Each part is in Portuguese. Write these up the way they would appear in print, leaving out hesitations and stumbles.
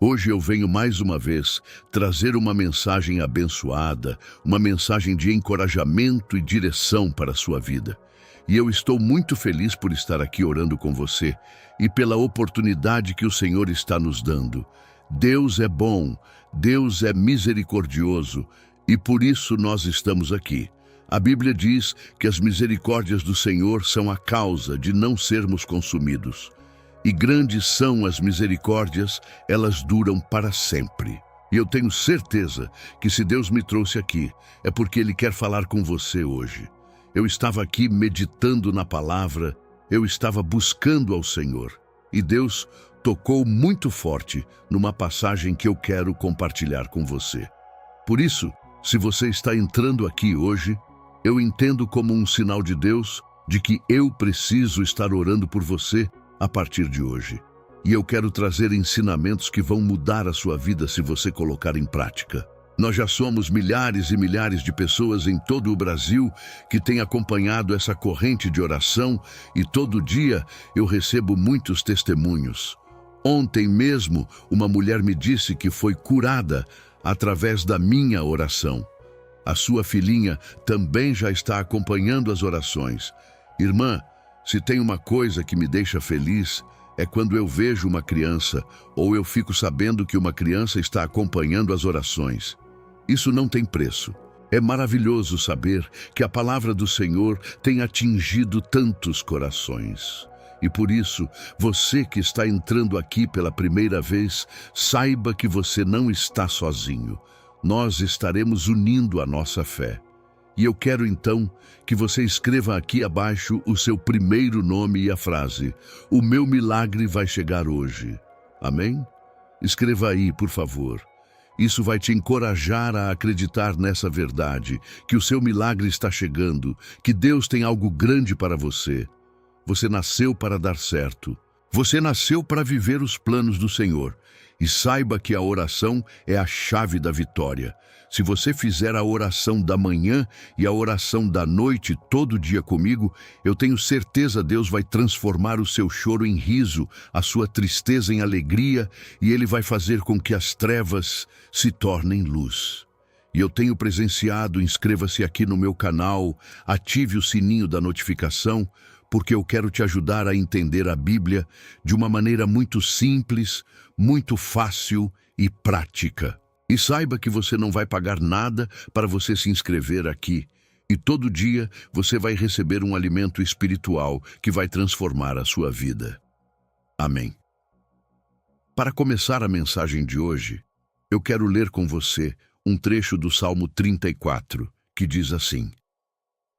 Hoje eu venho mais uma vez trazer uma mensagem abençoada, uma mensagem de encorajamento e direção para a sua vida. E eu estou muito feliz por estar aqui orando com você e pela oportunidade que o Senhor está nos dando. Deus é bom, Deus é misericordioso e por isso nós estamos aqui. A Bíblia diz que as misericórdias do Senhor são a causa de não sermos consumidos. E grandes são as misericórdias, elas duram para sempre. E eu tenho certeza que se Deus me trouxe aqui, é porque Ele quer falar com você hoje. Eu estava aqui meditando na palavra, eu estava buscando ao Senhor. E Deus tocou muito forte numa passagem que eu quero compartilhar com você. Por isso, se você está entrando aqui hoje, eu entendo como um sinal de Deus de que eu preciso estar orando por você a partir de hoje. E eu quero trazer ensinamentos que vão mudar a sua vida se você colocar em prática. Nós já somos milhares e milhares de pessoas em todo o Brasil que têm acompanhado essa corrente de oração e todo dia eu recebo muitos testemunhos. Ontem mesmo, uma mulher me disse que foi curada através da minha oração. A sua filhinha também já está acompanhando as orações. Irmã, se tem uma coisa que me deixa feliz, é quando eu vejo uma criança ou eu fico sabendo que uma criança está acompanhando as orações. Isso não tem preço. É maravilhoso saber que a palavra do Senhor tem atingido tantos corações. E por isso, você que está entrando aqui pela primeira vez, saiba que você não está sozinho. Nós estaremos unindo a nossa fé. E eu quero então que você escreva aqui abaixo o seu primeiro nome e a frase: "O meu milagre vai chegar hoje". Amém? Escreva aí, por favor. Isso vai te encorajar a acreditar nessa verdade, que o seu milagre está chegando, que Deus tem algo grande para você. Você nasceu para dar certo. Você nasceu para viver os planos do Senhor. E saiba que a oração é a chave da vitória. Se você fizer a oração da manhã e a oração da noite todo dia comigo, eu tenho certeza Deus vai transformar o seu choro em riso, a sua tristeza em alegria, e Ele vai fazer com que as trevas se tornem luz. E eu tenho presenciado, inscreva-se aqui no meu canal, ative o sininho da notificação, porque eu quero te ajudar a entender a Bíblia de uma maneira muito simples, muito fácil e prática. E saiba que você não vai pagar nada para você se inscrever aqui. E todo dia você vai receber um alimento espiritual que vai transformar a sua vida. Amém. Para começar a mensagem de hoje, eu quero ler com você um trecho do Salmo 34, que diz assim: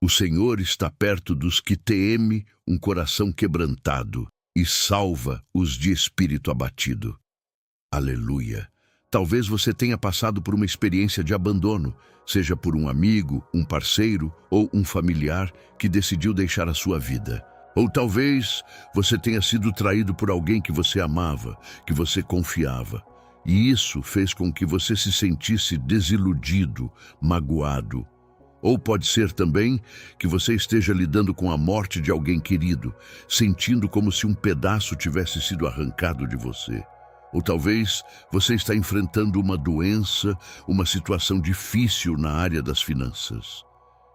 "O Senhor está perto dos que teme um coração quebrantado e salva os de espírito abatido." Aleluia! Talvez você tenha passado por uma experiência de abandono, seja por um amigo, um parceiro ou um familiar que decidiu deixar a sua vida. Ou talvez você tenha sido traído por alguém que você amava, que você confiava. E isso fez com que você se sentisse desiludido, magoado. Ou pode ser também que você esteja lidando com a morte de alguém querido, sentindo como se um pedaço tivesse sido arrancado de você. Ou talvez você está enfrentando uma doença, uma situação difícil na área das finanças.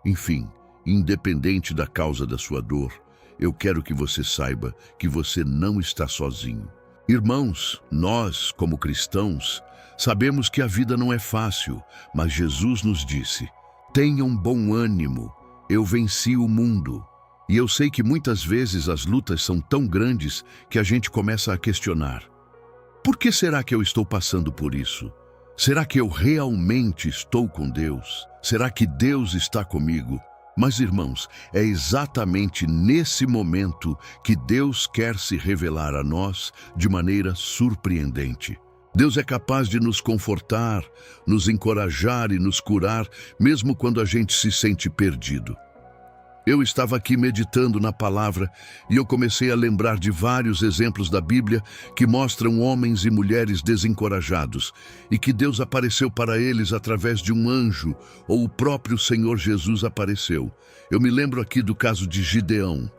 Enfim, independente da causa da sua dor, eu quero que você saiba que você não está sozinho. Irmãos, nós, como cristãos, sabemos que a vida não é fácil, mas Jesus nos disse: "Tenham bom ânimo, eu venci o mundo." E eu sei que muitas vezes as lutas são tão grandes que a gente começa a questionar: por que será que eu estou passando por isso? Será que eu realmente estou com Deus? Será que Deus está comigo? Mas, irmãos, é exatamente nesse momento que Deus quer se revelar a nós de maneira surpreendente. Deus é capaz de nos confortar, nos encorajar e nos curar, mesmo quando a gente se sente perdido. Eu estava aqui meditando na palavra e eu comecei a lembrar de vários exemplos da Bíblia que mostram homens e mulheres desencorajados e que Deus apareceu para eles através de um anjo ou o próprio Senhor Jesus apareceu. Eu me lembro aqui do caso de Gideão.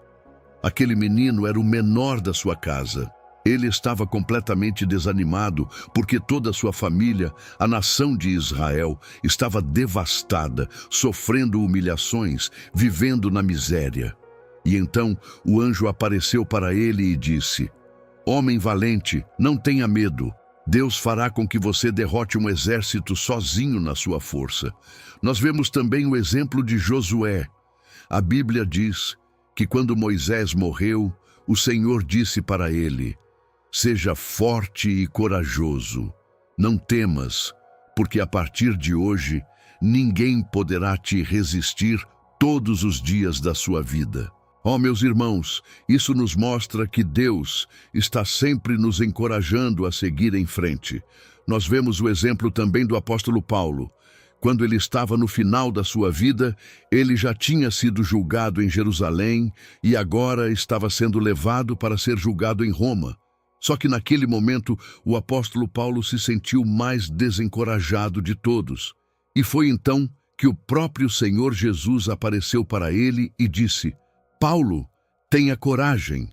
Aquele menino era o menor da sua casa. Ele estava completamente desanimado porque toda a sua família, a nação de Israel, estava devastada, sofrendo humilhações, vivendo na miséria. E então o anjo apareceu para ele e disse: Homem valente, não tenha medo. Deus fará com que você derrote um exército sozinho na sua força. Nós vemos também o exemplo de Josué. A Bíblia diz que quando Moisés morreu, o Senhor disse para ele: Seja forte e corajoso. Não temas, porque a partir de hoje, ninguém poderá te resistir todos os dias da sua vida. Oh, meus irmãos, isso nos mostra que Deus está sempre nos encorajando a seguir em frente. Nós vemos o exemplo também do apóstolo Paulo. Quando ele estava no final da sua vida, ele já tinha sido julgado em Jerusalém e agora estava sendo levado para ser julgado em Roma. Só que naquele momento, o apóstolo Paulo se sentiu mais desencorajado de todos. E foi então que o próprio Senhor Jesus apareceu para ele e disse: Paulo, tenha coragem.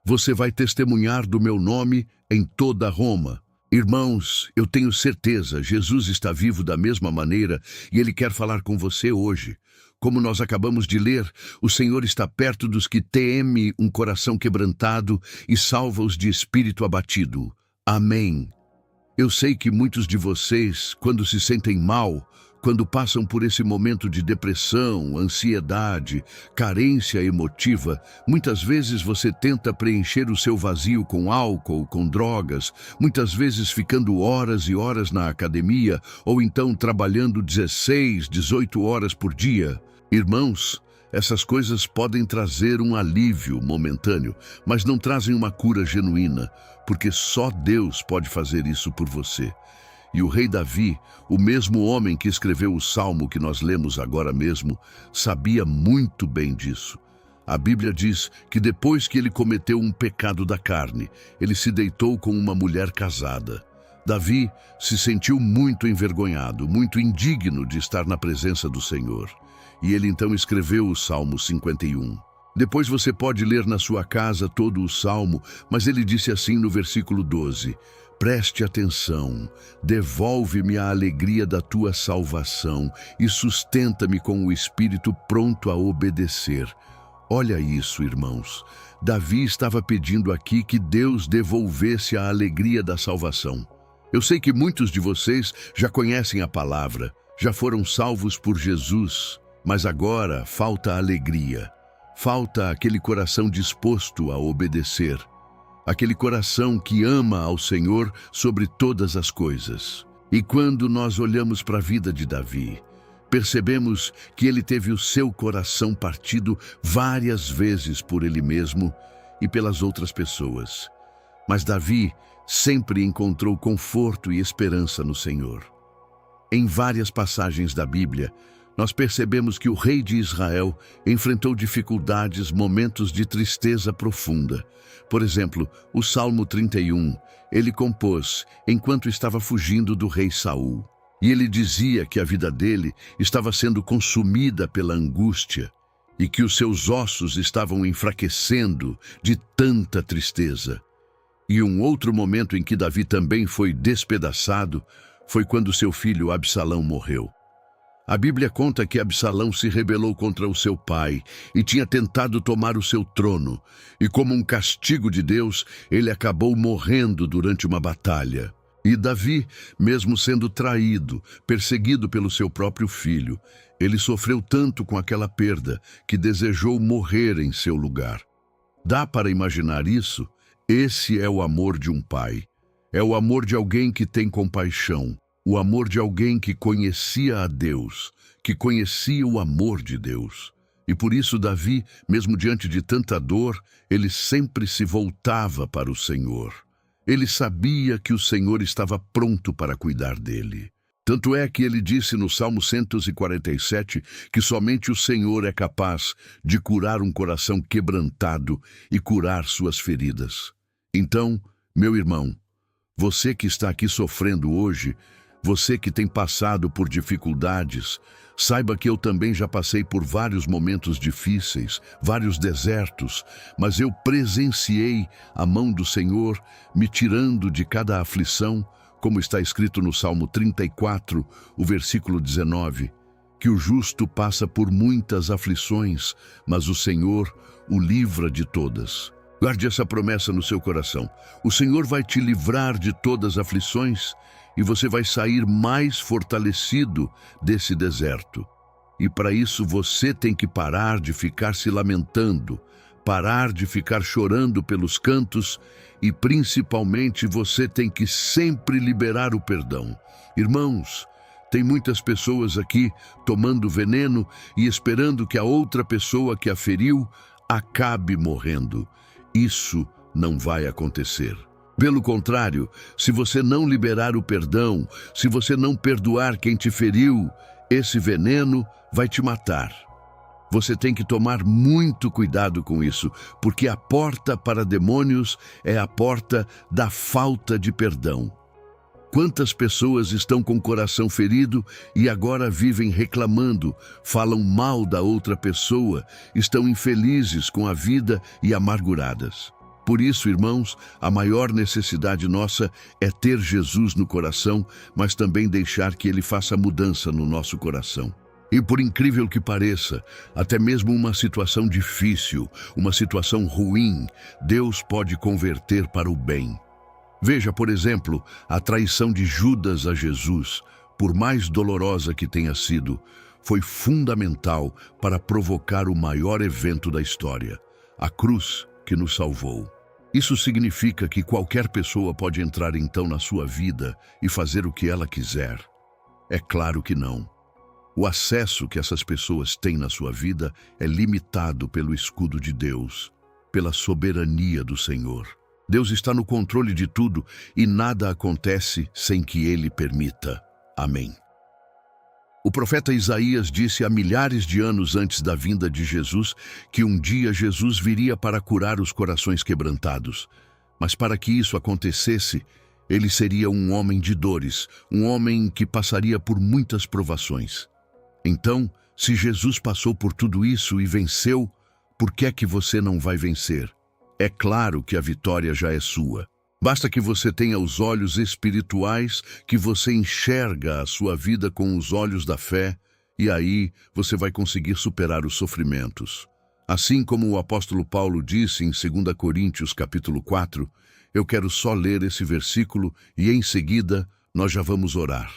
Você vai testemunhar do meu nome em toda Roma. Irmãos, eu tenho certeza, Jesus está vivo da mesma maneira e Ele quer falar com você hoje. Como nós acabamos de ler, o Senhor está perto dos que temem um coração quebrantado e salva-os de espírito abatido. Amém. Eu sei que muitos de vocês, quando se sentem mal, quando passam por esse momento de depressão, ansiedade, carência emotiva, muitas vezes você tenta preencher o seu vazio com álcool, com drogas, muitas vezes ficando horas e horas na academia, ou então trabalhando 16, 18 horas por dia. Irmãos, essas coisas podem trazer um alívio momentâneo, mas não trazem uma cura genuína, porque só Deus pode fazer isso por você. E o rei Davi, o mesmo homem que escreveu o salmo que nós lemos agora mesmo, sabia muito bem disso. A Bíblia diz que depois que ele cometeu um pecado da carne, ele se deitou com uma mulher casada. Davi se sentiu muito envergonhado, muito indigno de estar na presença do Senhor. E ele então escreveu o Salmo 51. Depois você pode ler na sua casa todo o salmo, mas ele disse assim no versículo 12: Preste atenção, devolve-me a alegria da tua salvação e sustenta-me com o espírito pronto a obedecer. Olha isso, irmãos. Davi estava pedindo aqui que Deus devolvesse a alegria da salvação. Eu sei que muitos de vocês já conhecem a palavra, já foram salvos por Jesus, mas agora falta alegria. Falta aquele coração disposto a obedecer. Aquele coração que ama ao Senhor sobre todas as coisas. E quando nós olhamos para a vida de Davi, percebemos que ele teve o seu coração partido várias vezes por ele mesmo e pelas outras pessoas. Mas Davi sempre encontrou conforto e esperança no Senhor. Em várias passagens da Bíblia, nós percebemos que o rei de Israel enfrentou dificuldades, momentos de tristeza profunda. Por exemplo, o Salmo 31, ele compôs enquanto estava fugindo do rei Saul. E ele dizia que a vida dele estava sendo consumida pela angústia e que os seus ossos estavam enfraquecendo de tanta tristeza. E um outro momento em que Davi também foi despedaçado foi quando seu filho Absalão morreu. A Bíblia conta que Absalão se rebelou contra o seu pai e tinha tentado tomar o seu trono, e como um castigo de Deus, ele acabou morrendo durante uma batalha. E Davi, mesmo sendo traído, perseguido pelo seu próprio filho, ele sofreu tanto com aquela perda que desejou morrer em seu lugar. Dá para imaginar isso? Esse é o amor de um pai. É o amor de alguém que tem compaixão. O amor de alguém que conhecia a Deus, que conhecia o amor de Deus. E por isso Davi, mesmo diante de tanta dor, ele sempre se voltava para o Senhor. Ele sabia que o Senhor estava pronto para cuidar dele. Tanto é que ele disse no Salmo 147 que somente o Senhor é capaz de curar um coração quebrantado e curar suas feridas. Então, meu irmão, você que está aqui sofrendo hoje, Você que tem passado por dificuldades, saiba que eu também já passei por vários momentos difíceis, vários desertos, mas eu presenciei a mão do Senhor me tirando de cada aflição, como está escrito no Salmo 34, o versículo 19, que o justo passa por muitas aflições, mas o Senhor o livra de todas. Guarde essa promessa no seu coração. O Senhor vai te livrar de todas as aflições e você vai sair mais fortalecido desse deserto. E para isso você tem que parar de ficar se lamentando, parar de ficar chorando pelos cantos e principalmente você tem que sempre liberar o perdão. Irmãos, tem muitas pessoas aqui tomando veneno e esperando que a outra pessoa que a feriu acabe morrendo. Isso não vai acontecer. Pelo contrário, se você não liberar o perdão, se você não perdoar quem te feriu, esse veneno vai te matar. Você tem que tomar muito cuidado com isso, porque a porta para demônios é a porta da falta de perdão. Quantas pessoas estão com o coração ferido e agora vivem reclamando, falam mal da outra pessoa, estão infelizes com a vida e amarguradas. Por isso, irmãos, a maior necessidade nossa é ter Jesus no coração, mas também deixar que Ele faça mudança no nosso coração. E por incrível que pareça, até mesmo uma situação difícil, uma situação ruim, Deus pode converter para o bem. Veja, por exemplo, a traição de Judas a Jesus, por mais dolorosa que tenha sido, foi fundamental para provocar o maior evento da história, a cruz que nos salvou. Isso significa que qualquer pessoa pode entrar então na sua vida e fazer o que ela quiser? É claro que não. O acesso que essas pessoas têm na sua vida é limitado pelo escudo de Deus, pela soberania do Senhor. Deus está no controle de tudo e nada acontece sem que Ele permita. Amém. O profeta Isaías disse há milhares de anos antes da vinda de Jesus que um dia Jesus viria para curar os corações quebrantados. Mas para que isso acontecesse, ele seria um homem de dores, um homem que passaria por muitas provações. Então, se Jesus passou por tudo isso e venceu, por que é que você não vai vencer? É claro que a vitória já é sua. Basta que você tenha os olhos espirituais, que você enxerga a sua vida com os olhos da fé, e aí você vai conseguir superar os sofrimentos. Assim como o apóstolo Paulo disse em 2 Coríntios capítulo 4, eu quero só ler esse versículo e em seguida nós já vamos orar.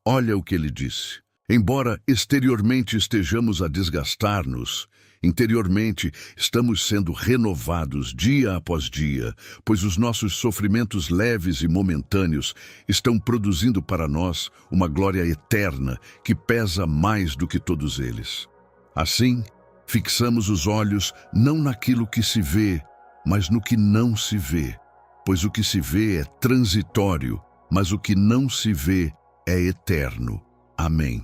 Olha o que ele disse. Embora exteriormente estejamos a desgastar-nos, interiormente estamos sendo renovados dia após dia, pois os nossos sofrimentos leves e momentâneos estão produzindo para nós uma glória eterna que pesa mais do que todos eles. Assim, fixamos os olhos não naquilo que se vê, mas no que não se vê, pois o que se vê é transitório, mas o que não se vê é eterno. Amém.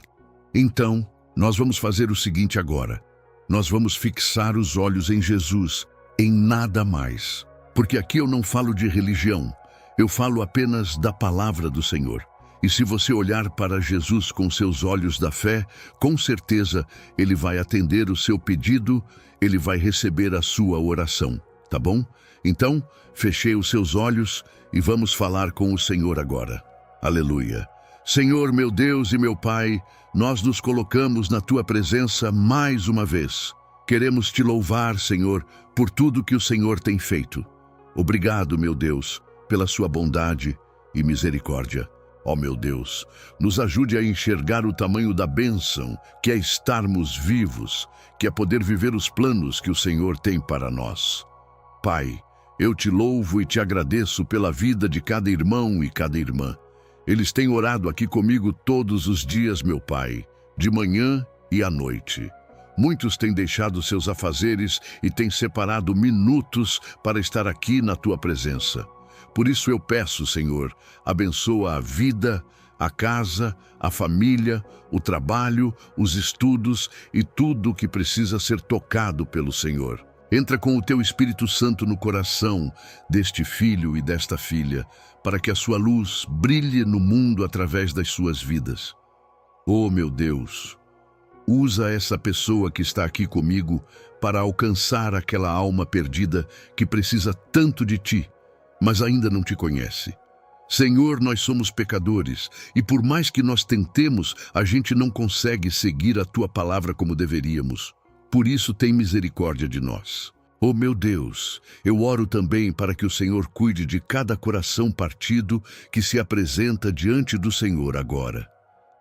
Então, nós vamos fazer o seguinte agora. Nós vamos fixar os olhos em Jesus, em nada mais. Porque aqui eu não falo de religião, eu falo apenas da palavra do Senhor. E se você olhar para Jesus com seus olhos da fé, com certeza Ele vai atender o seu pedido, Ele vai receber a sua oração, tá bom? Então, fechei os seus olhos e vamos falar com o Senhor agora. Aleluia. Senhor, meu Deus e meu Pai, nós nos colocamos na Tua presença mais uma vez. Queremos Te louvar, Senhor, por tudo que o Senhor tem feito. Obrigado, meu Deus, pela Sua bondade e misericórdia. Ó meu Deus, nos ajude a enxergar o tamanho da bênção, que é estarmos vivos, que é poder viver os planos que o Senhor tem para nós. Pai, eu Te louvo e Te agradeço pela vida de cada irmão e cada irmã. Eles têm orado aqui comigo todos os dias, meu Pai, de manhã e à noite. Muitos têm deixado seus afazeres e têm separado minutos para estar aqui na Tua presença. Por isso eu peço, Senhor, abençoa a vida, a casa, a família, o trabalho, os estudos e tudo o que precisa ser tocado pelo Senhor. Entra com o teu Espírito Santo no coração deste filho e desta filha, para que a sua luz brilhe no mundo através das suas vidas. Oh, meu Deus, usa essa pessoa que está aqui comigo para alcançar aquela alma perdida que precisa tanto de ti, mas ainda não te conhece. Senhor, nós somos pecadores e por mais que nós tentemos, a gente não consegue seguir a tua palavra como deveríamos. Por isso, tem misericórdia de nós. Oh, meu Deus, eu oro também para que o Senhor cuide de cada coração partido que se apresenta diante do Senhor agora.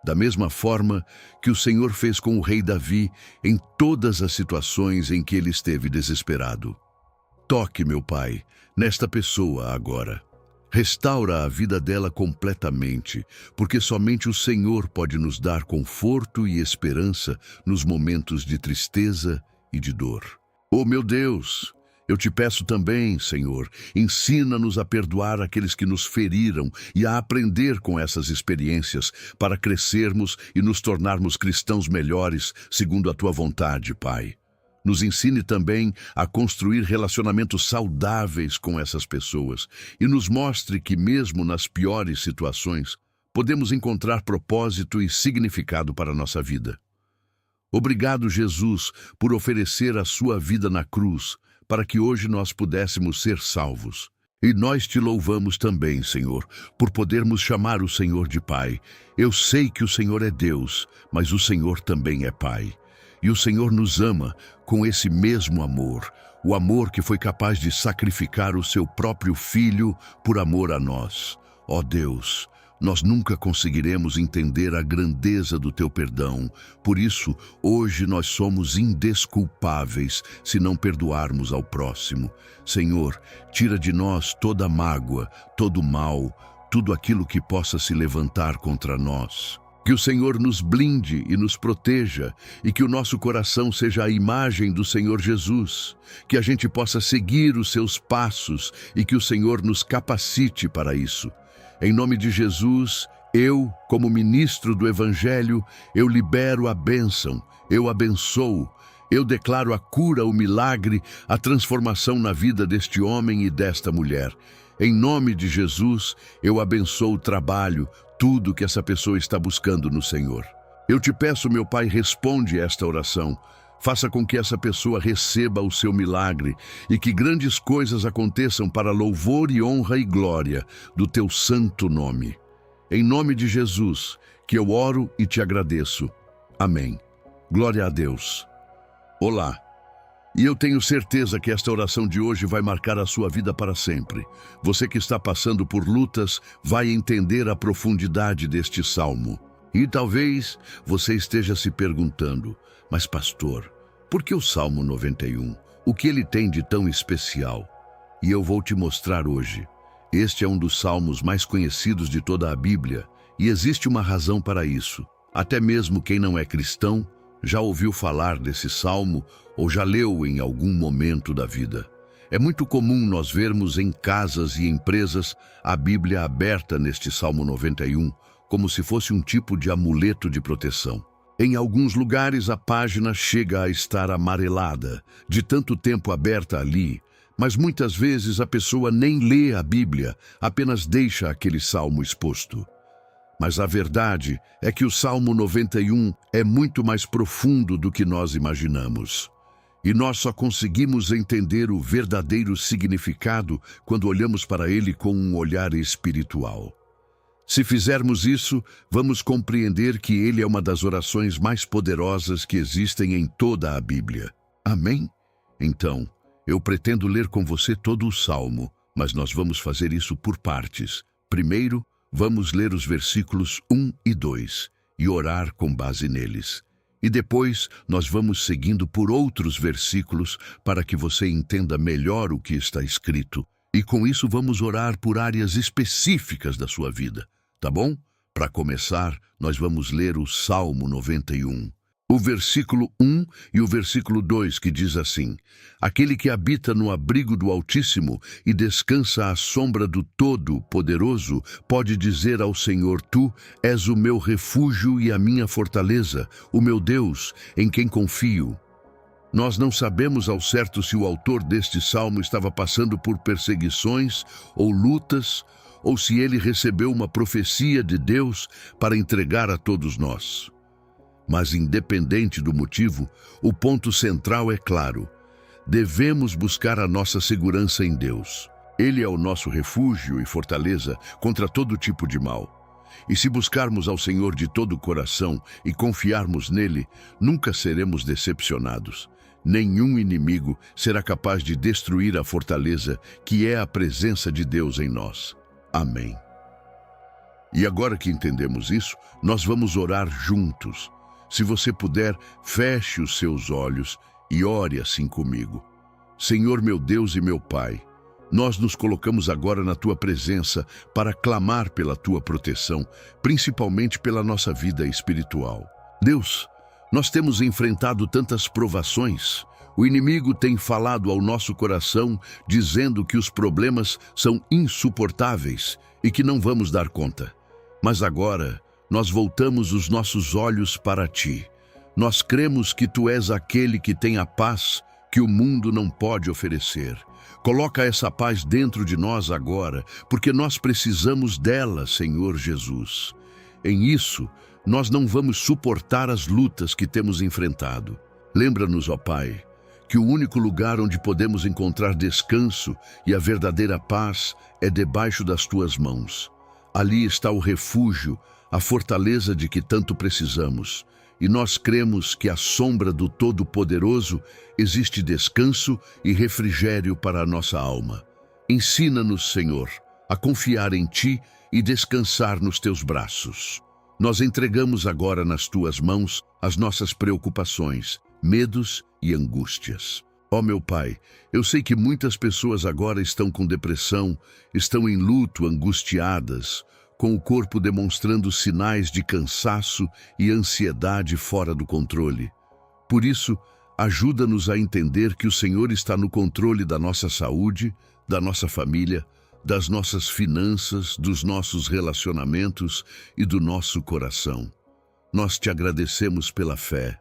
Da mesma forma que o Senhor fez com o rei Davi em todas as situações em que ele esteve desesperado. Toque, meu Pai, nesta pessoa agora. Restaura a vida dela completamente, porque somente o Senhor pode nos dar conforto e esperança nos momentos de tristeza e de dor. Oh, meu Deus, eu te peço também, Senhor, ensina-nos a perdoar aqueles que nos feriram e a aprender com essas experiências para crescermos e nos tornarmos cristãos melhores segundo a tua vontade, Pai. Nos ensine também a construir relacionamentos saudáveis com essas pessoas e nos mostre que, mesmo nas piores situações, podemos encontrar propósito e significado para a nossa vida. Obrigado, Jesus, por oferecer a sua vida na cruz, para que hoje nós pudéssemos ser salvos. E nós te louvamos também, Senhor, por podermos chamar o Senhor de Pai. Eu sei que o Senhor é Deus, mas o Senhor também é Pai. E o Senhor nos ama com esse mesmo amor, o amor que foi capaz de sacrificar o seu próprio Filho por amor a nós. Ó Deus, nós nunca conseguiremos entender a grandeza do teu perdão. Por isso, hoje nós somos indesculpáveis se não perdoarmos ao próximo. Senhor, tira de nós toda a mágoa, todo o mal, tudo aquilo que possa se levantar contra nós. Que o Senhor nos blinde e nos proteja e que o nosso coração seja a imagem do Senhor Jesus, que a gente possa seguir os seus passos e que o Senhor nos capacite para isso. Em nome de Jesus, eu, como ministro do Evangelho, eu libero a bênção, eu abençoo, eu declaro a cura, o milagre, a transformação na vida deste homem e desta mulher. Em nome de Jesus, eu abençoo o trabalho, tudo que essa pessoa está buscando no Senhor. Eu te peço, meu Pai, responde esta oração. Faça com que essa pessoa receba o seu milagre e que grandes coisas aconteçam para louvor e honra e glória do teu santo nome. Em nome de Jesus, que eu oro e te agradeço. Amém. Glória a Deus. Olá. E eu tenho certeza que esta oração de hoje vai marcar a sua vida para sempre. Você que está passando por lutas vai entender a profundidade deste salmo. E talvez você esteja se perguntando, mas pastor, por que o Salmo 91? O que ele tem de tão especial? E eu vou te mostrar hoje. Este é um dos salmos mais conhecidos de toda a Bíblia e existe uma razão para isso. Até mesmo quem não é cristão já ouviu falar desse salmo ou já leu em algum momento da vida. É muito comum nós vermos em casas e empresas a Bíblia aberta neste Salmo 91, como se fosse um tipo de amuleto de proteção. Em alguns lugares a página chega a estar amarelada, de tanto tempo aberta ali, mas muitas vezes a pessoa nem lê a Bíblia, apenas deixa aquele salmo exposto. Mas a verdade é que o Salmo 91 é muito mais profundo do que nós imaginamos. E nós só conseguimos entender o verdadeiro significado quando olhamos para ele com um olhar espiritual. Se fizermos isso, vamos compreender que ele é uma das orações mais poderosas que existem em toda a Bíblia. Amém? Então, eu pretendo ler com você todo o Salmo, mas nós vamos fazer isso por partes. Primeiro, vamos ler os versículos 1 e 2 e orar com base neles. E depois nós vamos seguindo por outros versículos para que você entenda melhor o que está escrito. E com isso vamos orar por áreas específicas da sua vida, tá bom? Para começar, nós vamos ler o Salmo 91. O versículo 1 e o versículo 2 que diz assim: Aquele que habita no abrigo do Altíssimo e descansa à sombra do Todo-Poderoso pode dizer ao Senhor: Tu és o meu refúgio e a minha fortaleza, o meu Deus, em quem confio. Nós não sabemos ao certo se o autor deste salmo estava passando por perseguições ou lutas, ou se ele recebeu uma profecia de Deus para entregar a todos nós. Mas, independente do motivo, o ponto central é claro: devemos buscar a nossa segurança em Deus. Ele é o nosso refúgio e fortaleza contra todo tipo de mal. E se buscarmos ao Senhor de todo o coração e confiarmos nele, nunca seremos decepcionados. Nenhum inimigo será capaz de destruir a fortaleza que é a presença de Deus em nós. Amém. E agora que entendemos isso, nós vamos orar juntos. Se você puder, feche os seus olhos e ore assim comigo. Senhor meu Deus e meu Pai, nós nos colocamos agora na Tua presença para clamar pela Tua proteção, principalmente pela nossa vida espiritual. Deus, nós temos enfrentado tantas provações. O inimigo tem falado ao nosso coração, dizendo que os problemas são insuportáveis e que não vamos dar conta. Mas agora, nós voltamos os nossos olhos para Ti. Nós cremos que Tu és aquele que tem a paz que o mundo não pode oferecer. Coloca essa paz dentro de nós agora, porque nós precisamos dela, Senhor Jesus. Em isso, nós não vamos suportar as lutas que temos enfrentado. Lembra-nos, ó Pai, que o único lugar onde podemos encontrar descanso e a verdadeira paz é debaixo das Tuas mãos. Ali está o refúgio, a fortaleza de que tanto precisamos. E nós cremos que à sombra do Todo-Poderoso existe descanso e refrigério para a nossa alma. Ensina-nos, Senhor, a confiar em Ti e descansar nos Teus braços. Nós entregamos agora nas Tuas mãos as nossas preocupações, medos e angústias. Ó meu Pai, eu sei que muitas pessoas agora estão com depressão, estão em luto, angustiadas, com o corpo demonstrando sinais de cansaço e ansiedade fora do controle. Por isso, ajuda-nos a entender que o Senhor está no controle da nossa saúde, da nossa família, das nossas finanças, dos nossos relacionamentos e do nosso coração. Nós Te agradecemos pela fé.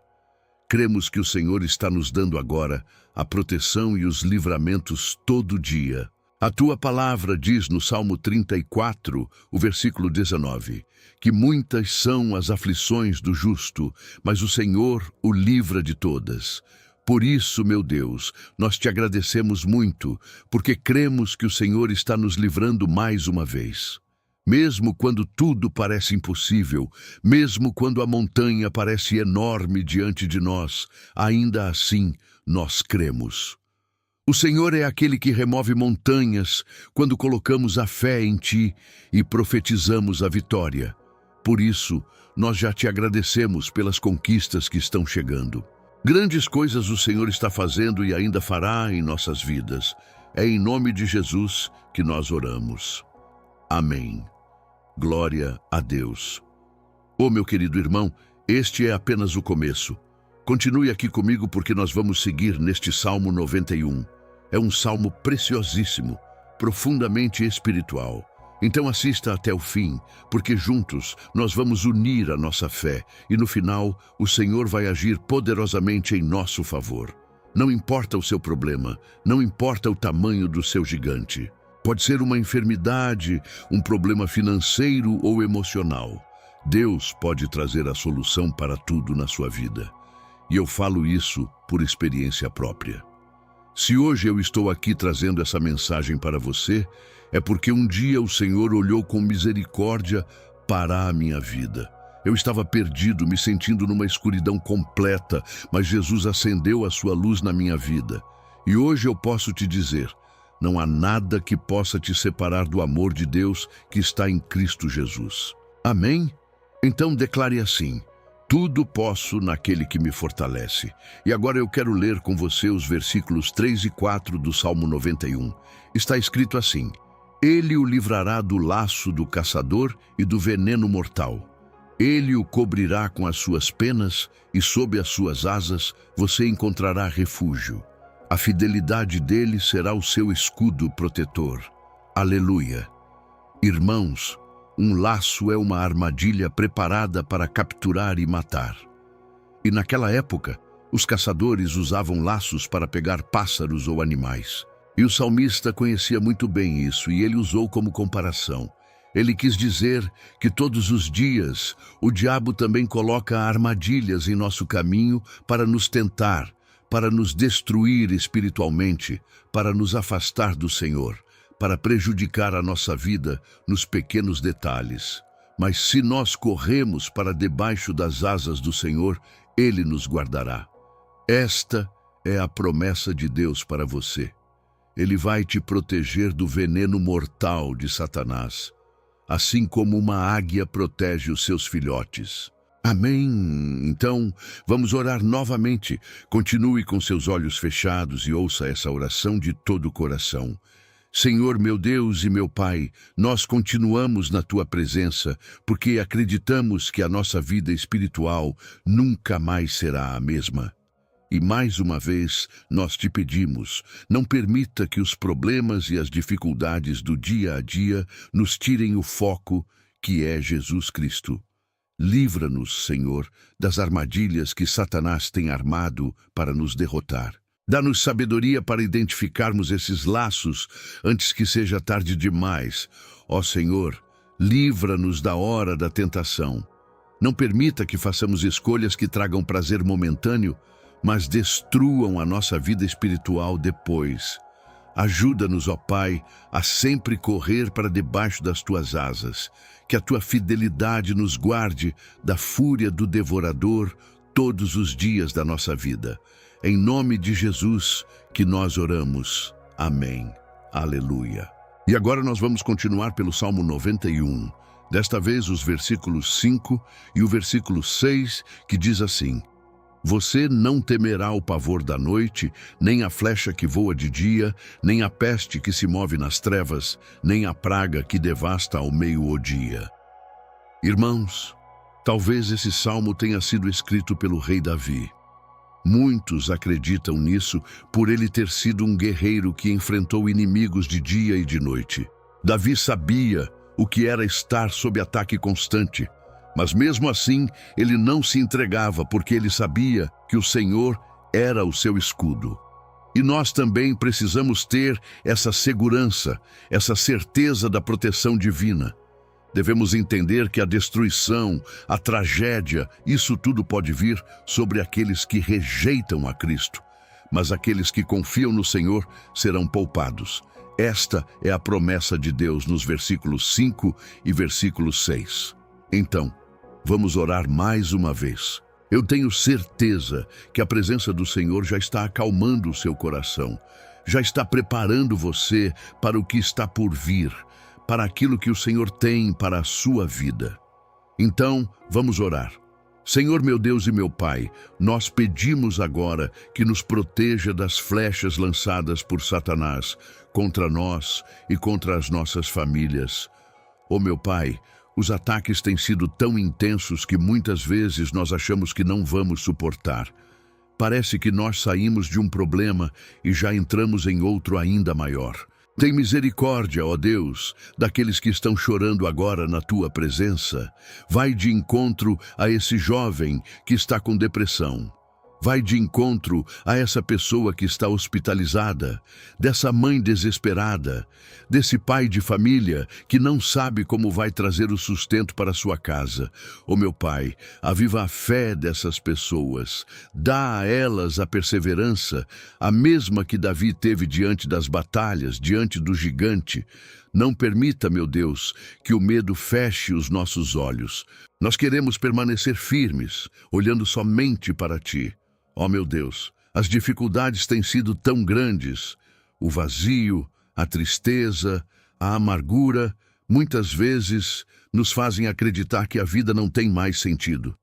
Cremos que o Senhor está nos dando agora a proteção e os livramentos todo dia. A Tua palavra diz no Salmo 34, o versículo 19, que muitas são as aflições do justo, mas o Senhor o livra de todas. Por isso, meu Deus, nós Te agradecemos muito, porque cremos que o Senhor está nos livrando mais uma vez. Mesmo quando tudo parece impossível, mesmo quando a montanha parece enorme diante de nós, ainda assim nós cremos. O Senhor é aquele que remove montanhas quando colocamos a fé em Ti e profetizamos a vitória. Por isso, nós já Te agradecemos pelas conquistas que estão chegando. Grandes coisas o Senhor está fazendo e ainda fará em nossas vidas. É em nome de Jesus que nós oramos. Amém. Glória a Deus. Ô meu querido irmão, este é apenas o começo. Continue aqui comigo porque nós vamos seguir neste Salmo 91. É um salmo preciosíssimo, profundamente espiritual. Então assista até o fim, porque juntos nós vamos unir a nossa fé e no final o Senhor vai agir poderosamente em nosso favor. Não importa o seu problema, não importa o tamanho do seu gigante. Pode ser uma enfermidade, um problema financeiro ou emocional. Deus pode trazer a solução para tudo na sua vida. E eu falo isso por experiência própria. Se hoje eu estou aqui trazendo essa mensagem para você, é porque um dia o Senhor olhou com misericórdia para a minha vida. Eu estava perdido, me sentindo numa escuridão completa, mas Jesus acendeu a sua luz na minha vida. E hoje eu posso te dizer, não há nada que possa te separar do amor de Deus que está em Cristo Jesus. Amém? Então declare assim: tudo posso naquele que me fortalece. E agora eu quero ler com você os versículos 3 e 4 do Salmo 91. Está escrito assim: Ele o livrará do laço do caçador e do veneno mortal. Ele o cobrirá com as suas penas e sob as suas asas você encontrará refúgio. A fidelidade dele será o seu escudo protetor. Aleluia! Irmãos, um laço é uma armadilha preparada para capturar e matar. E naquela época, Os caçadores usavam laços para pegar pássaros ou animais. E o salmista conhecia muito bem isso, e ele usou como comparação. Ele quis dizer que todos os dias o diabo também coloca armadilhas em nosso caminho para nos tentar, para nos destruir espiritualmente, para nos afastar do Senhor, para prejudicar a nossa vida nos pequenos detalhes. Mas se nós corremos para debaixo das asas do Senhor, Ele nos guardará. Esta é a promessa de Deus para você. Ele vai te proteger do veneno mortal de Satanás, assim como uma águia protege os seus filhotes. Amém? Então, vamos orar novamente. Continue com seus olhos fechados e ouça essa oração de todo o coração. Senhor, meu Deus e meu Pai, nós continuamos na Tua presença, porque acreditamos que a nossa vida espiritual nunca mais será a mesma. E mais uma vez, nós te pedimos, não permita que os problemas e as dificuldades do dia a dia nos tirem o foco, que é Jesus Cristo. Livra-nos, Senhor, das armadilhas que Satanás tem armado para nos derrotar. Dá-nos sabedoria para identificarmos esses laços antes que seja tarde demais. Ó Senhor, livra-nos da hora da tentação. Não permita que façamos escolhas que tragam prazer momentâneo, mas destruam a nossa vida espiritual depois. Ajuda-nos, ó Pai, a sempre correr para debaixo das Tuas asas, que a Tua fidelidade nos guarde da fúria do devorador todos os dias da nossa vida. Em nome de Jesus que nós oramos. Amém. Aleluia. E agora nós vamos continuar pelo Salmo 91. Desta vez os versículos 5 e o versículo 6, que diz assim: Você não temerá o pavor da noite, nem a flecha que voa de dia, nem a peste que se move nas trevas, nem a praga que devasta ao meio-dia. Irmãos, talvez esse salmo tenha sido escrito pelo rei Davi. Muitos acreditam nisso por ele ter sido um guerreiro que enfrentou inimigos de dia e de noite. Davi sabia o que era estar sob ataque constante, mas mesmo assim ele não se entregava porque ele sabia que o Senhor era o seu escudo. E nós também precisamos ter essa segurança, essa certeza da proteção divina. Devemos entender que a destruição, a tragédia, isso tudo pode vir sobre aqueles que rejeitam a Cristo. Mas aqueles que confiam no Senhor serão poupados. Esta é a promessa de Deus nos versículos 5 e versículo 6. Então, vamos orar mais uma vez. Eu tenho certeza que a presença do Senhor já está acalmando o seu coração, já está preparando você para o que está por vir, para aquilo que o Senhor tem para a sua vida. Então, vamos orar. Senhor, meu Deus e meu Pai, nós pedimos agora que nos proteja das flechas lançadas por Satanás contra nós e contra as nossas famílias. Ó meu Pai, os ataques têm sido tão intensos que muitas vezes nós achamos que não vamos suportar. Parece que nós saímos de um problema e já entramos em outro ainda maior. Tem misericórdia, ó Deus, daqueles que estão chorando agora na Tua presença. Vai de encontro a esse jovem que está com depressão. Vai de encontro a essa pessoa que está hospitalizada, dessa mãe desesperada, desse pai de família que não sabe como vai trazer o sustento para sua casa. Ó meu Pai, aviva a fé dessas pessoas, dá a elas a perseverança, a mesma que Davi teve diante das batalhas, diante do gigante. Não permita, meu Deus, que o medo feche os nossos olhos. Nós queremos permanecer firmes, olhando somente para Ti. Ó meu Deus, as dificuldades têm sido tão grandes. O vazio, a tristeza, a amargura, muitas vezes nos fazem acreditar que a vida não tem mais sentido.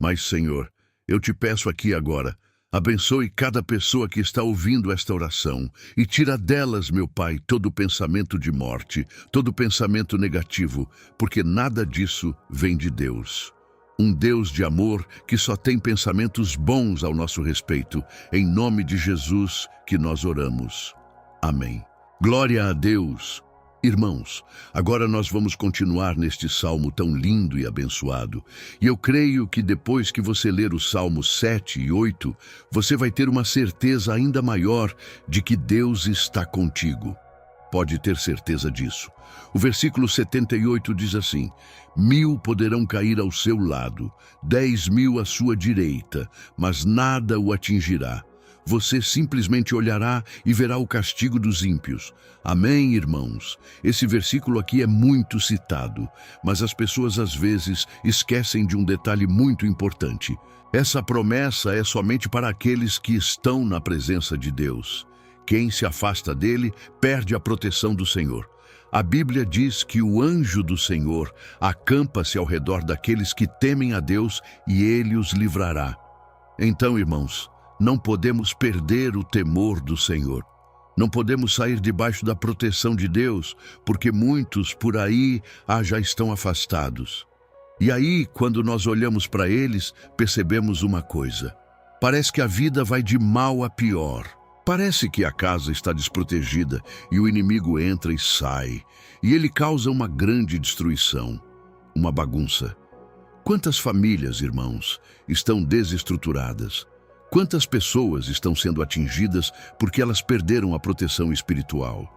Mas, Senhor, eu te peço aqui agora, abençoe cada pessoa que está ouvindo esta oração e tira delas, meu Pai, todo pensamento de morte, todo pensamento negativo, porque nada disso vem de Deus. Um Deus de amor que só tem pensamentos bons ao nosso respeito. Em nome de Jesus que nós oramos. Amém. Glória a Deus. Irmãos, agora nós vamos continuar neste salmo tão lindo e abençoado. E eu creio que depois que você ler os salmos 7 e 8, você vai ter uma certeza ainda maior de que Deus está contigo. Pode ter certeza disso. O versículo 78 diz assim: 1000 poderão cair ao seu lado, 10.000 à sua direita, mas nada o atingirá. Você simplesmente olhará e verá o castigo dos ímpios. Amém, irmãos? Esse versículo aqui é muito citado, mas as pessoas às vezes esquecem de um detalhe muito importante. Essa promessa é somente para aqueles que estão na presença de Deus. Quem se afasta dele perde a proteção do Senhor. A Bíblia diz que o anjo do Senhor acampa-se ao redor daqueles que temem a Deus e ele os livrará. Então, irmãos, não podemos perder o temor do Senhor. Não podemos sair debaixo da proteção de Deus, porque muitos por aí já estão afastados. E aí, quando nós olhamos para eles, percebemos uma coisa. Parece que a vida vai de mal a pior. Parece que a casa está desprotegida e o inimigo entra e sai. E ele causa uma grande destruição, uma bagunça. Quantas famílias, irmãos, estão desestruturadas? Quantas pessoas estão sendo atingidas porque elas perderam a proteção espiritual?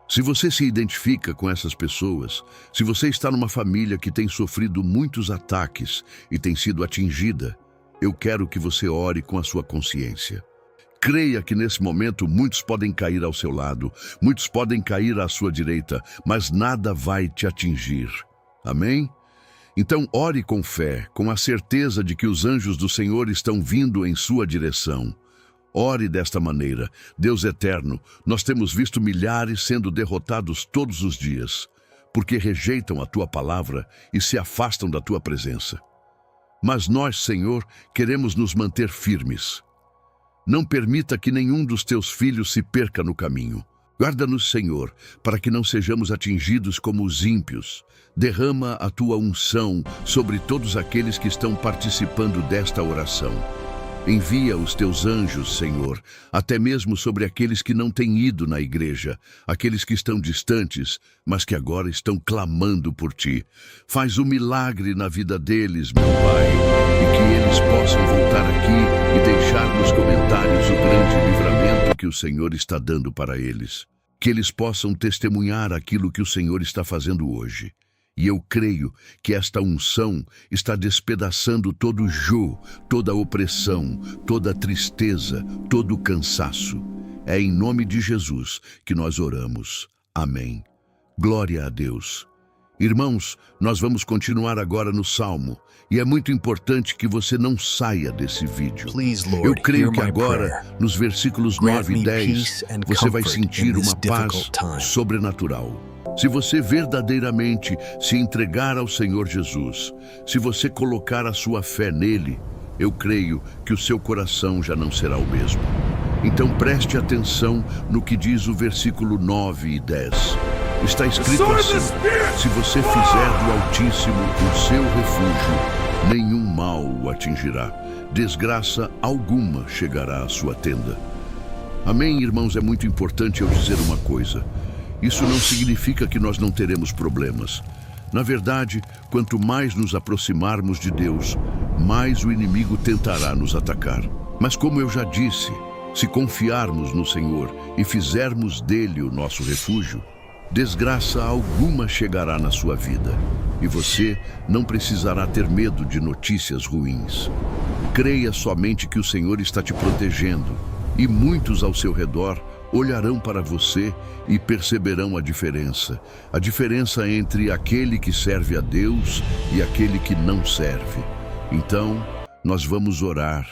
Se você se identifica com essas pessoas, se você está numa família que tem sofrido muitos ataques e tem sido atingida, eu quero que você ore com a sua consciência. Creia que nesse momento muitos podem cair ao seu lado, muitos podem cair à sua direita, mas nada vai te atingir. Amém? Então ore com fé, com a certeza de que os anjos do Senhor estão vindo em sua direção. Ore desta maneira: Deus eterno, nós temos visto milhares sendo derrotados todos os dias, porque rejeitam a tua palavra e se afastam da tua presença. Mas nós, Senhor, queremos nos manter firmes. Não permita que nenhum dos teus filhos se perca no caminho. Guarda-nos, Senhor, para que não sejamos atingidos como os ímpios. Derrama a tua unção sobre todos aqueles que estão participando desta oração. Envia os teus anjos, Senhor, até mesmo sobre aqueles que não têm ido na igreja, aqueles que estão distantes, mas que agora estão clamando por ti. Faz um milagre na vida deles, meu Pai, e que eles possam voltar aqui e deixar nos comentários o grande livramento que o Senhor está dando para eles. Que eles possam testemunhar aquilo que o Senhor está fazendo hoje. E eu creio que esta unção está despedaçando todo o jugo, toda a opressão, toda a tristeza, todo o cansaço. É em nome de Jesus que nós oramos. Amém. Glória a Deus. Irmãos, nós vamos continuar agora no Salmo. E é muito importante que você não saia desse vídeo. Eu creio que agora, nos versículos 9 e 10, você vai sentir uma paz sobrenatural. Se você verdadeiramente se entregar ao Senhor Jesus, se você colocar a sua fé nele, eu creio que o seu coração já não será o mesmo. Então preste atenção no que diz o versículo 9 e 10. Está escrito assim: se você fizer do Altíssimo o seu refúgio, nenhum mal o atingirá, desgraça alguma chegará à sua tenda. Amém, irmãos? É muito importante eu dizer uma coisa. Isso não significa que nós não teremos problemas. Na verdade, quanto mais nos aproximarmos de Deus, mais o inimigo tentará nos atacar. Mas como eu já disse, se confiarmos no Senhor e fizermos dele o nosso refúgio, desgraça alguma chegará na sua vida, e você não precisará ter medo de notícias ruins. Creia somente que o Senhor está te protegendo, e muitos ao seu redor olharão para você e perceberão a diferença entre aquele que serve a Deus e aquele que não serve. Então, nós vamos orar,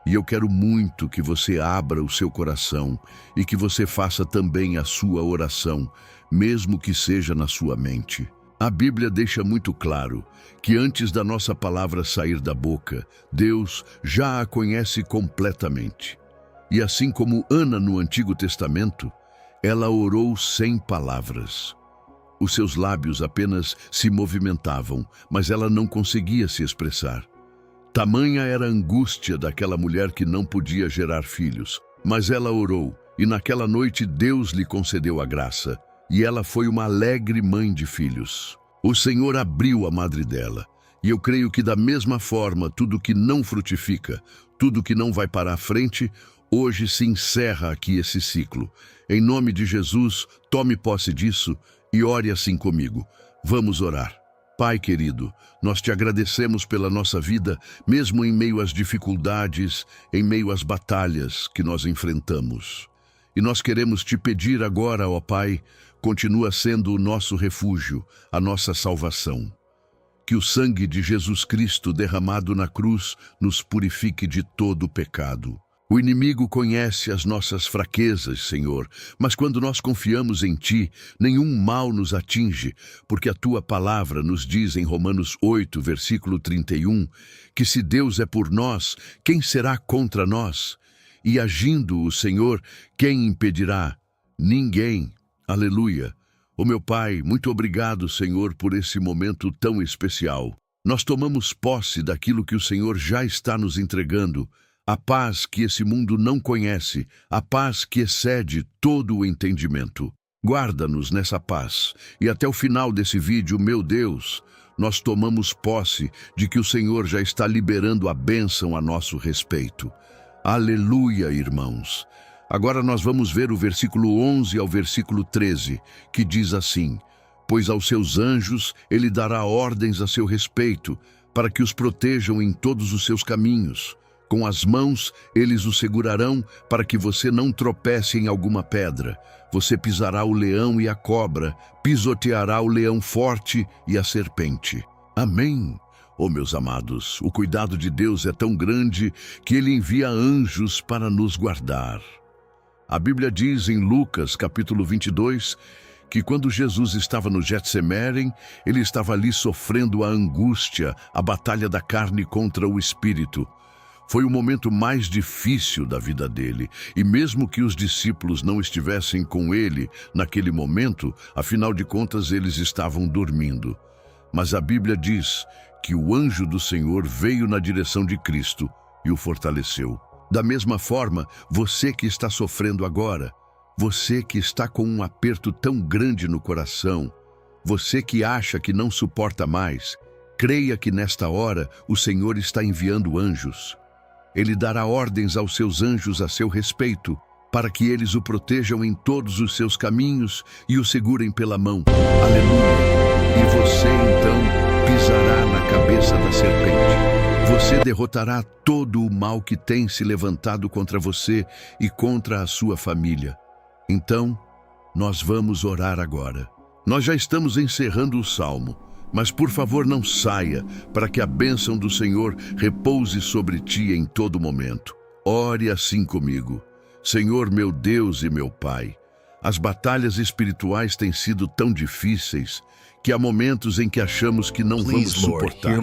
e eu quero muito que você abra o seu coração e que você faça também a sua oração, mesmo que seja na sua mente. A Bíblia deixa muito claro que antes da nossa palavra sair da boca, Deus já a conhece completamente. E assim como Ana no Antigo Testamento, ela orou sem palavras. Os seus lábios apenas se movimentavam, mas ela não conseguia se expressar. Tamanha era a angústia daquela mulher que não podia gerar filhos. Mas ela orou, e naquela noite Deus lhe concedeu a graça. e ela foi uma alegre mãe de filhos. O Senhor abriu a madre dela, e eu creio que da mesma forma tudo que não frutifica, tudo que não vai para a frente, hoje se encerra aqui esse ciclo. Em nome de Jesus, tome posse disso e ore assim comigo. Vamos orar. Pai querido, nós te agradecemos pela nossa vida, mesmo em meio às dificuldades, em meio às batalhas que nós enfrentamos. E nós queremos te pedir agora, ó Pai, continua sendo o nosso refúgio, a nossa salvação. Que o sangue de Jesus Cristo derramado na cruz nos purifique de todo o pecado. O inimigo conhece as nossas fraquezas, Senhor, mas quando nós confiamos em Ti, nenhum mal nos atinge, porque a Tua palavra nos diz em Romanos 8, versículo 31, que se Deus é por nós, quem será contra nós? E agindo o Senhor, quem impedirá? Ninguém. Aleluia. Ó meu Pai, muito obrigado, Senhor, por esse momento tão especial. Nós tomamos posse daquilo que o Senhor já está nos entregando, a paz que esse mundo não conhece, a paz que excede todo o entendimento. Guarda-nos nessa paz. E até o final desse vídeo, meu Deus, nós tomamos posse de que o Senhor já está liberando a bênção a nosso respeito. Aleluia, irmãos. Agora nós vamos ver o versículo 11 ao versículo 13, que diz assim: Pois aos seus anjos ele dará ordens a seu respeito, para que os protejam em todos os seus caminhos. Com as mãos eles o segurarão, para que você não tropece em alguma pedra. Você pisará o leão e a cobra, pisoteará o leão forte e a serpente. Amém. Oh, meus amados, o cuidado de Deus é tão grande que Ele envia anjos para nos guardar. A Bíblia diz em Lucas, capítulo 22, que quando Jesus estava no Getsemane, Ele estava ali sofrendo a angústia, a batalha da carne contra o espírito. Foi o momento mais difícil da vida dele, e mesmo que os discípulos não estivessem com ele naquele momento, afinal de contas eles estavam dormindo. Mas a Bíblia diz que o anjo do Senhor veio na direção de Cristo e o fortaleceu. Da mesma forma, você que está sofrendo agora, você que está com um aperto tão grande no coração, você que acha que não suporta mais, creia que nesta hora o Senhor está enviando anjos. Ele dará ordens aos seus anjos a seu respeito, para que eles o protejam em todos os seus caminhos e o segurem pela mão. Aleluia! E você, então, pisará na cabeça da serpente. Você derrotará todo o mal que tem se levantado contra você e contra a sua família. Então, nós vamos orar agora. Nós já estamos encerrando o salmo. Mas por favor não saia, para que a bênção do Senhor repouse sobre ti em todo momento. Ore assim comigo. Senhor meu Deus e meu Pai, as batalhas espirituais têm sido tão difíceis que há momentos em que achamos que não vamos suportar.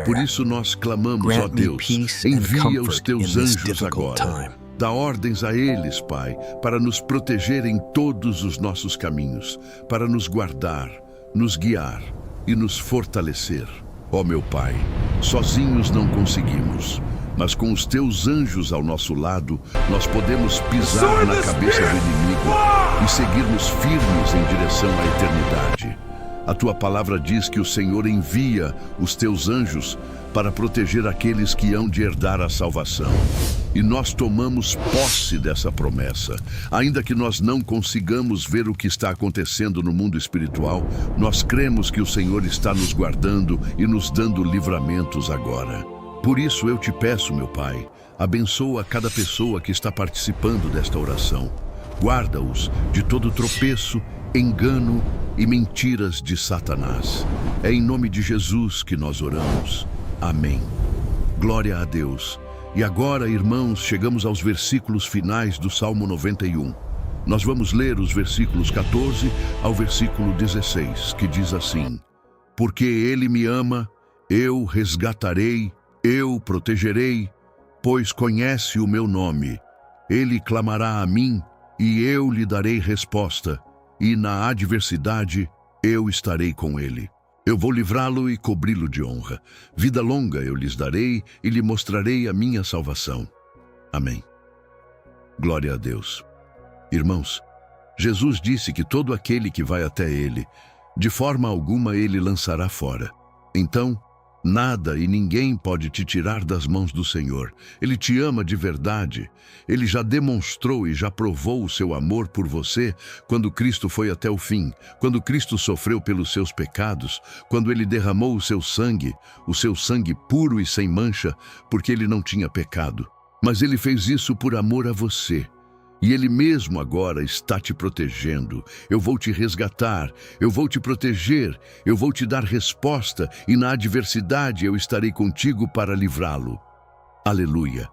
Por isso nós clamamos, ó Deus, envia os teus anjos agora. Dá ordens a eles, Pai, para nos proteger em todos os nossos caminhos, para nos guardar, nos guiar e nos fortalecer. Ó meu Pai, sozinhos não conseguimos, mas com os teus anjos ao nosso lado, nós podemos pisar na cabeça do inimigo e seguirmos firmes em direção à eternidade. A tua palavra diz que o Senhor envia os teus anjos para proteger aqueles que hão de herdar a salvação. E nós tomamos posse dessa promessa. Ainda que nós não consigamos ver o que está acontecendo no mundo espiritual, nós cremos que o Senhor está nos guardando e nos dando livramentos agora. Por isso eu te peço, meu Pai, abençoa cada pessoa que está participando desta oração. Guarda-os de todo tropeço, engano e mentiras de Satanás. É em nome de Jesus que nós oramos. Amém. Glória a Deus. E agora, irmãos, chegamos aos versículos finais do Salmo 91. Nós vamos ler os versículos 14 ao versículo 16, que diz assim: Porque Ele me ama, eu resgatarei, eu protegerei, pois conhece o meu nome. Ele clamará a mim, e eu lhe darei resposta, e na adversidade eu estarei com ele. Eu vou livrá-lo e cobri-lo de honra. Vida longa eu lhes darei e lhe mostrarei a minha salvação. Amém. Glória a Deus. Irmãos, Jesus disse que todo aquele que vai até ele, de forma alguma ele lançará fora. Então, nada e ninguém pode te tirar das mãos do Senhor. Ele te ama de verdade. Ele já demonstrou e já provou o seu amor por você quando Cristo foi até o fim, quando Cristo sofreu pelos seus pecados, quando ele derramou o seu sangue puro e sem mancha, porque ele não tinha pecado. Mas ele fez isso por amor a você. E ele mesmo agora está te protegendo. Eu vou te resgatar, eu vou te proteger, eu vou te dar resposta e na adversidade eu estarei contigo para livrá-lo. Aleluia!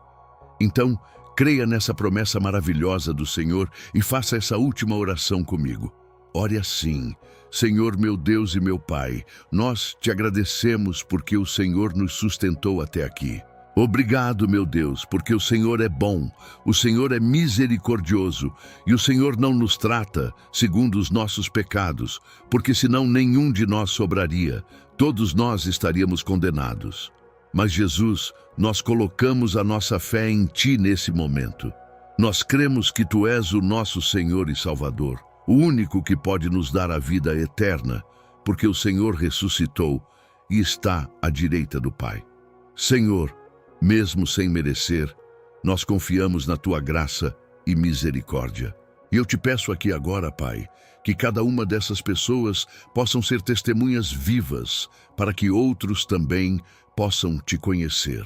Então, creia nessa promessa maravilhosa do Senhor e faça essa última oração comigo. Ore assim: Senhor meu Deus e meu Pai, nós te agradecemos porque o Senhor nos sustentou até aqui. Obrigado, meu Deus, porque o Senhor é bom, o Senhor é misericordioso e o Senhor não nos trata segundo os nossos pecados, porque senão nenhum de nós sobraria, todos nós estaríamos condenados. Mas Jesus, nós colocamos a nossa fé em Ti nesse momento. Nós cremos que Tu és o nosso Senhor e Salvador, o único que pode nos dar a vida eterna, porque o Senhor ressuscitou e está à direita do Pai. Senhor, mesmo sem merecer, nós confiamos na Tua graça e misericórdia. E eu te peço aqui agora, Pai, que cada uma dessas pessoas possam ser testemunhas vivas para que outros também possam Te conhecer.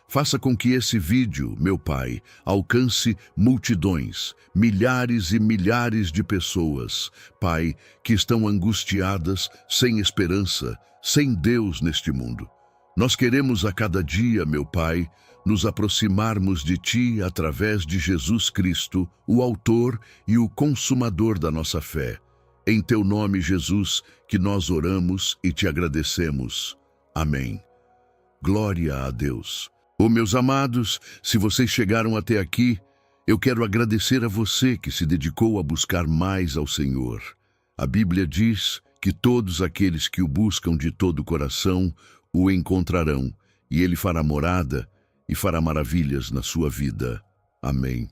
Faça com que esse vídeo, meu Pai, alcance multidões, milhares e milhares de pessoas, Pai, que estão angustiadas, sem esperança, sem Deus neste mundo. Nós queremos a cada dia, meu Pai, nos aproximarmos de Ti através de Jesus Cristo, o autor e o consumador da nossa fé. Em Teu nome, Jesus, que nós oramos e Te agradecemos. Amém. Glória a Deus. Meus amados, se vocês chegaram até aqui, eu quero agradecer a você que se dedicou a buscar mais ao Senhor. A Bíblia diz que todos aqueles que o buscam de todo o coração o encontrarão, e Ele fará morada e fará maravilhas na sua vida. Amém.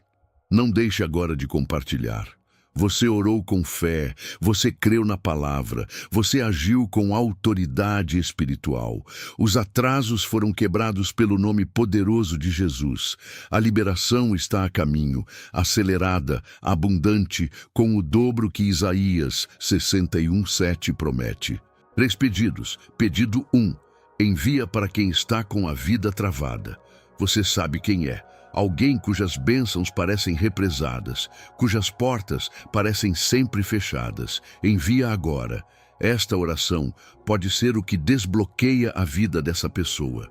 Não deixe agora de compartilhar. Você orou com fé, você creu na palavra, você agiu com autoridade espiritual. Os atrasos foram quebrados pelo nome poderoso de Jesus. A liberação está a caminho, acelerada, abundante, com o dobro que Isaías 61:7 promete. 3 pedidos. Pedido 1. Envia para quem está com a vida travada. Você sabe quem é. Alguém cujas bênçãos parecem represadas, cujas portas parecem sempre fechadas. Envia agora. Esta oração pode ser o que desbloqueia a vida dessa pessoa.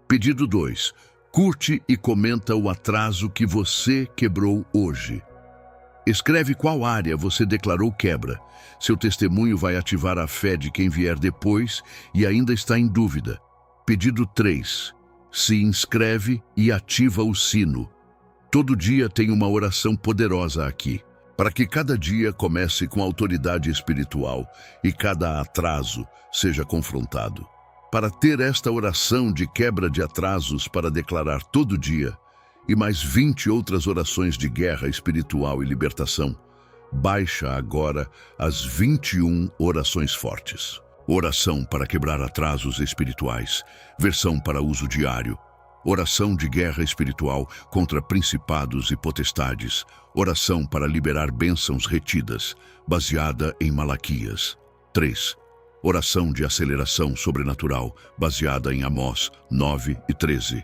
Pedido 2. Curte e comenta o atraso que você quebrou hoje. Escreve qual área você declarou quebra. Seu testemunho vai ativar a fé de quem vier depois e ainda está em dúvida. Pedido 3. Se inscreve e ativa o sino. Todo dia tem uma oração poderosa aqui, para que cada dia comece com autoridade espiritual e cada atraso seja confrontado. Para ter esta oração de quebra de atrasos para declarar todo dia, e mais 20 outras orações de guerra espiritual e libertação, baixa agora as 21 orações fortes. Oração para quebrar atrasos espirituais, versão para uso diário. Oração de guerra espiritual contra principados e potestades. Oração para liberar bênçãos retidas, baseada em Malaquias 3. Oração de aceleração sobrenatural, baseada em Amós 9:13.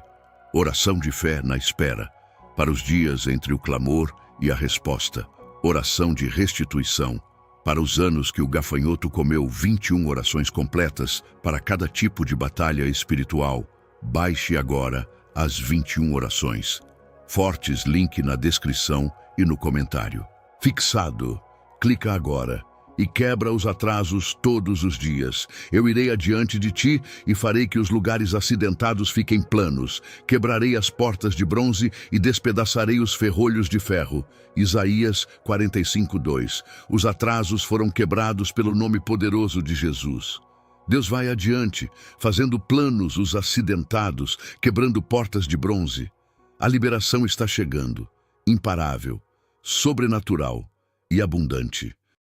Oração de fé na espera, para os dias entre o clamor e a resposta. Oração de restituição, para os anos que o gafanhoto comeu. 21 orações completas para cada tipo de batalha espiritual. Baixe agora as 21 orações. Fortes, link na descrição e no comentário. Fixado. Clica agora e quebra os atrasos todos os dias. Eu irei adiante de ti e farei que os lugares acidentados fiquem planos. Quebrarei as portas de bronze e despedaçarei os ferrolhos de ferro. Isaías 45:2. Os atrasos foram quebrados pelo nome poderoso de Jesus. Deus vai adiante, fazendo planos os acidentados, quebrando portas de bronze. A liberação está chegando, imparável, sobrenatural. e abundante.